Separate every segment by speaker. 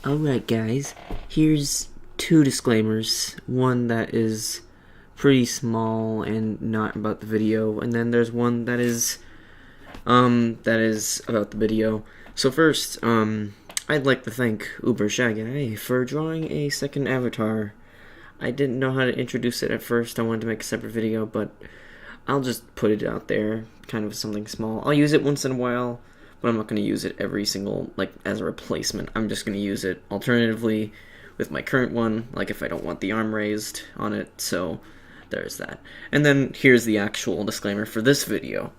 Speaker 1: Alright guys, here's two disclaimers. One that is pretty small and not about the video, and then there's one that is about the video. So first, I'd like to thank Uber Shaggy for drawing a second avatar. I didn't know how to introduce it at first. I wanted to make a separate video, but I'll just put it out there, kind of something small. I'll use it once in a while, but I'm not going to use it every single, as a replacement. I'm just going to use it alternatively with my current one, if I don't want the arm raised on it, so there's that. And then here's the actual disclaimer for this video.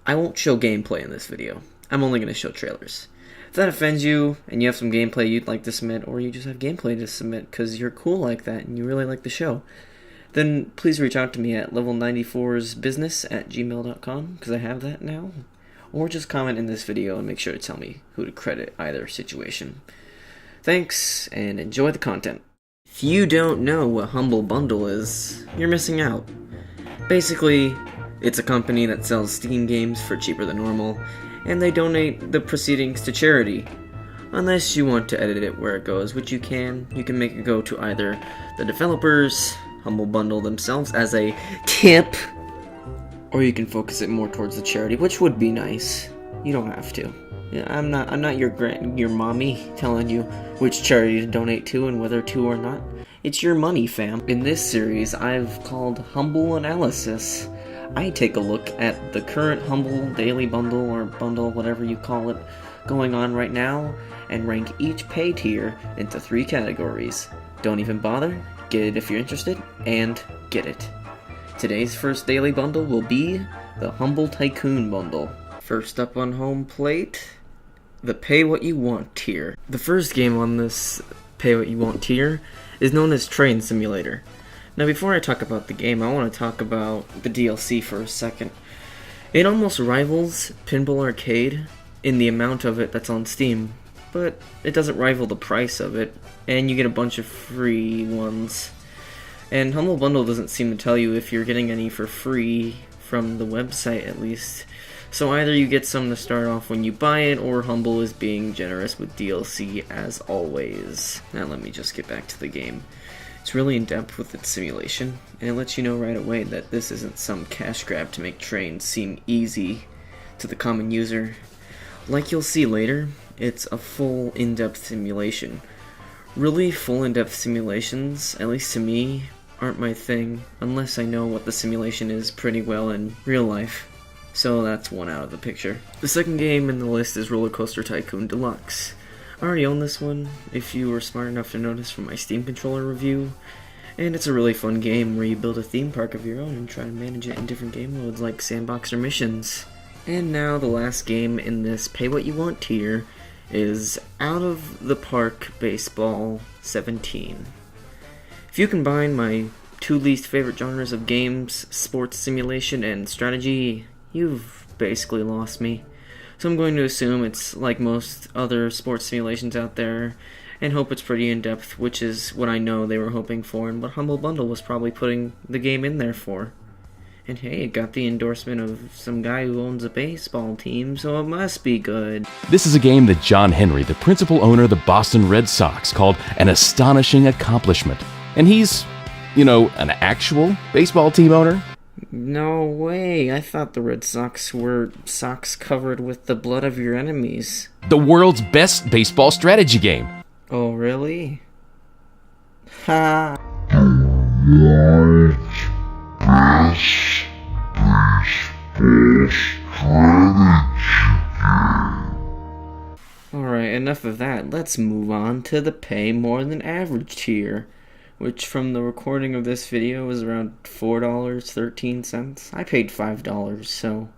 Speaker 1: I won't show gameplay in this video. I'm only going to show trailers. If that offends you, and you have some gameplay you'd like to submit, or you just have gameplay to submit because you're cool like that and you really like the show, then please reach out to me at level94sbusiness@gmail.com, because I have that now. Or just comment in this video and make sure to tell me who to credit either situation. Thanks, and enjoy the content. If you don't know what Humble Bundle is, you're missing out. Basically, it's a company that sells Steam games for cheaper than normal, and they donate the proceedings to charity. Unless you want to edit it where it goes, which you can make it go to either the developers, Humble Bundle themselves as a tip, or you can focus it more towards the charity, which would be nice. You don't have to. I'm not your mommy telling you which charity to donate to and whether to or not. It's your money, fam. In this series, I've called Humble Analysis. I take a look at the current Humble Daily Bundle, or bundle, whatever you call it, going on right now, and rank each pay tier into 3 categories. Don't even bother, get it if you're interested, and get it. Today's first daily bundle will be the Humble Tycoon bundle. First up on home plate, the Pay What You Want tier. The first game on this Pay What You Want tier is known as Train Simulator. Now before I talk about the game, I want to talk about the DLC for a second. It almost rivals Pinball Arcade in the amount of it that's on Steam, but it doesn't rival the price of it, and you get a bunch of free ones. And Humble Bundle doesn't seem to tell you if you're getting any for free from the website, at least. So either you get some to start off when you buy it, or Humble is being generous with DLC as always. Now let me just get back to the game. It's really in-depth with its simulation, and it lets you know right away that this isn't some cash grab to make trains seem easy to the common user. Like you'll see later, it's a full in-depth simulation. Really full in-depth simulations, at least to me, aren't my thing, unless I know what the simulation is pretty well in real life. So that's one out of the picture. The second game in the list is Roller Coaster Tycoon Deluxe. I already own this one, if you were smart enough to notice from my Steam controller review, and it's a really fun game where you build a theme park of your own and try to manage it in different game modes like sandbox or missions. And now the last game in this Pay What You Want tier is Out of the Park Baseball 17. If you combine my 2 least favorite genres of games, sports simulation and strategy, you've basically lost me. So I'm going to assume it's like most other sports simulations out there, and hope it's pretty in-depth, which is what I know they were hoping for, and what Humble Bundle was probably putting the game in there for. And hey, it got the endorsement of some guy who owns a baseball team, so it must be good.
Speaker 2: This is a game that John Henry, the principal owner of the Boston Red Sox, called an astonishing accomplishment. And he's, an actual baseball team owner.
Speaker 1: No way, I thought the Red Sox were socks covered with the blood of your enemies.
Speaker 2: The world's best baseball strategy game.
Speaker 1: Oh, really? Ha! Alright, enough of that. Let's move on to the Pay More Than Average tier, which from the recording of this video is around $4.13. I paid $5, so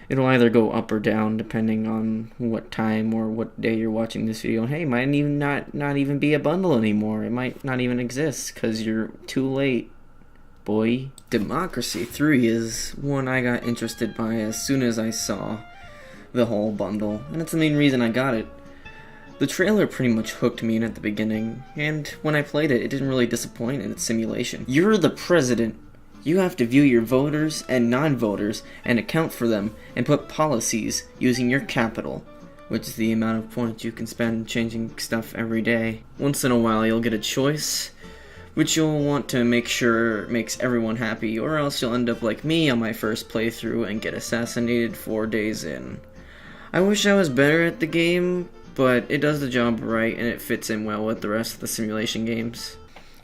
Speaker 1: it'll either go up or down depending on what time or what day you're watching this video. And hey, it might even not even be a bundle anymore. It might not even exist because you're too late, boy. Democracy 3 is one I got interested by as soon as I saw the whole bundle, and it's the main reason I got it. The trailer pretty much hooked me in at the beginning, and when I played it, it didn't really disappoint in its simulation. You're the president. You have to view your voters and non-voters and account for them and put policies using your capital. which is the amount of points you can spend changing stuff every day. Once in a while you'll get a choice, which you'll want to make sure makes everyone happy, or else you'll end up like me on my first playthrough and get assassinated 4 days in. I wish I was better at the game, but it does the job right and it fits in well with the rest of the simulation games.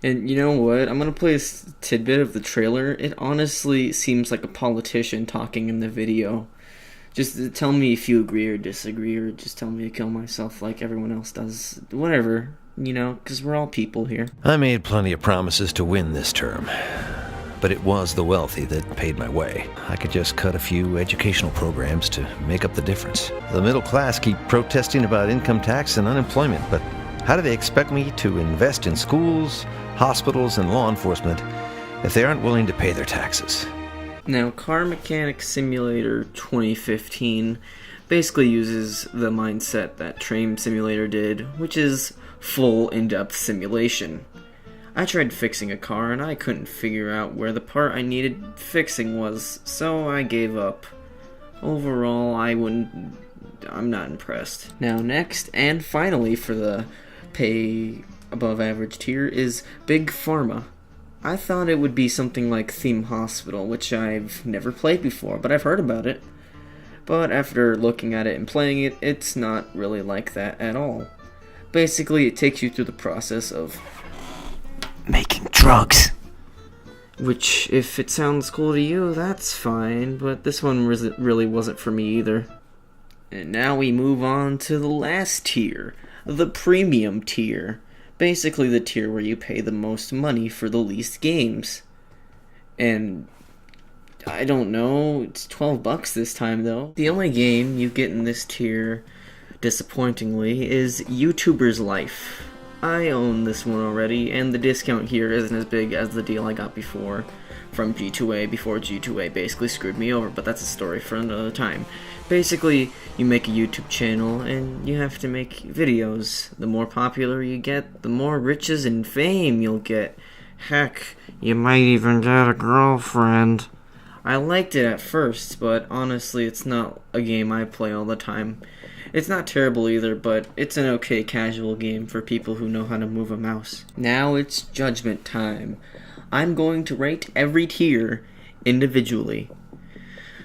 Speaker 1: And you know what? I'm gonna play a tidbit of the trailer. It honestly seems like a politician talking in the video. Just tell me if you agree or disagree, or just tell me to kill myself like everyone else does. Whatever. Because we're all people here.
Speaker 3: I made plenty of promises to win this term, but it was the wealthy that paid my way. I could just cut a few educational programs to make up the difference. The middle class keep protesting about income tax and unemployment, but how do they expect me to invest in schools, hospitals, and law enforcement if they aren't willing to pay their taxes?
Speaker 1: Now, Car Mechanic Simulator 2015 basically uses the mindset that Train Simulator did, which is full in-depth simulation. I tried fixing a car and I couldn't figure out where the part I needed fixing was, so I gave up. Overall, I'm not impressed. Now next, and finally for the pay above average tier, is Big Pharma. I thought it would be something like Theme Hospital, which I've never played before, but I've heard about it. But after looking at it and playing it, it's not really like that at all. Basically, it takes you through the process of making drugs. Which, if it sounds cool to you, that's fine, but this one really wasn't for me either. And now we move on to the last tier, the premium tier. Basically the tier where you pay the most money for the least games. And I don't know, it's $12 this time though. The only game you get in this tier, disappointingly, is YouTuber's Life. I own this one already, and the discount here isn't as big as the deal I got before from G2A before G2A basically screwed me over, but that's a story for another time. Basically, you make a YouTube channel and you have to make videos. The more popular you get, the more riches and fame you'll get. Heck, you might even get a girlfriend. I liked it at first, but honestly, it's not a game I play all the time. It's not terrible either, but it's an okay casual game for people who know how to move a mouse. Now it's judgment time. I'm going to rate every tier individually.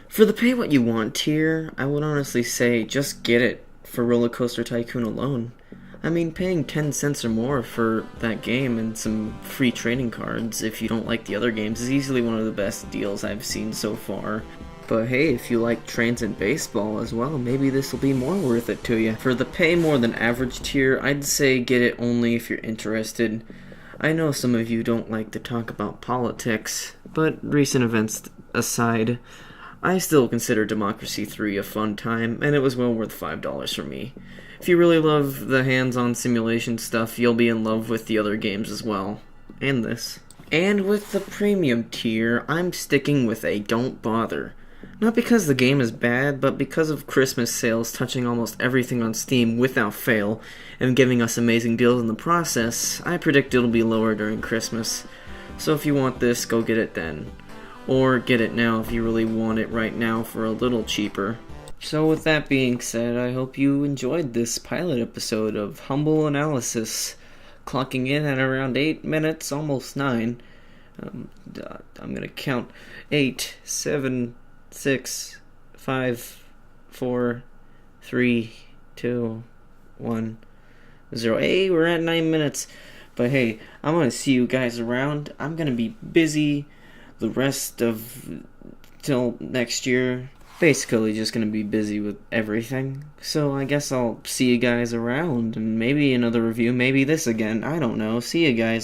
Speaker 1: For the pay what you want tier, I would honestly say just get it for Roller Coaster Tycoon alone. I mean, paying 10 cents or more for that game and some free trading cards if you don't like the other games is easily one of the best deals I've seen so far. But hey, if you like trains and baseball as well, maybe this will be more worth it to you. For the pay more than average tier, I'd say get it only if you're interested. I know some of you don't like to talk about politics, but recent events aside, I still consider Democracy 3 a fun time, and it was well worth $5 for me. If you really love the hands-on simulation stuff, you'll be in love with the other games as well. And this. And with the premium tier, I'm sticking with a don't bother. Not because the game is bad, but because of Christmas sales touching almost everything on Steam without fail, and giving us amazing deals in the process, I predict it'll be lower during Christmas. So if you want this, go get it then. Or get it now if you really want it right now for a little cheaper. So with that being said, I hope you enjoyed this pilot episode of Humble Analysis, clocking in at around 8 minutes, almost 9. I'm gonna count 8, 7, 6, 5, 4, 3, 2, 1, 0. Hey, we're at 9 minutes. But hey, I'm gonna see you guys around. I'm gonna be busy the rest of till next year. Basically just gonna be busy with everything. So I guess I'll see you guys around, and maybe another review, maybe this again. I don't know. See you guys.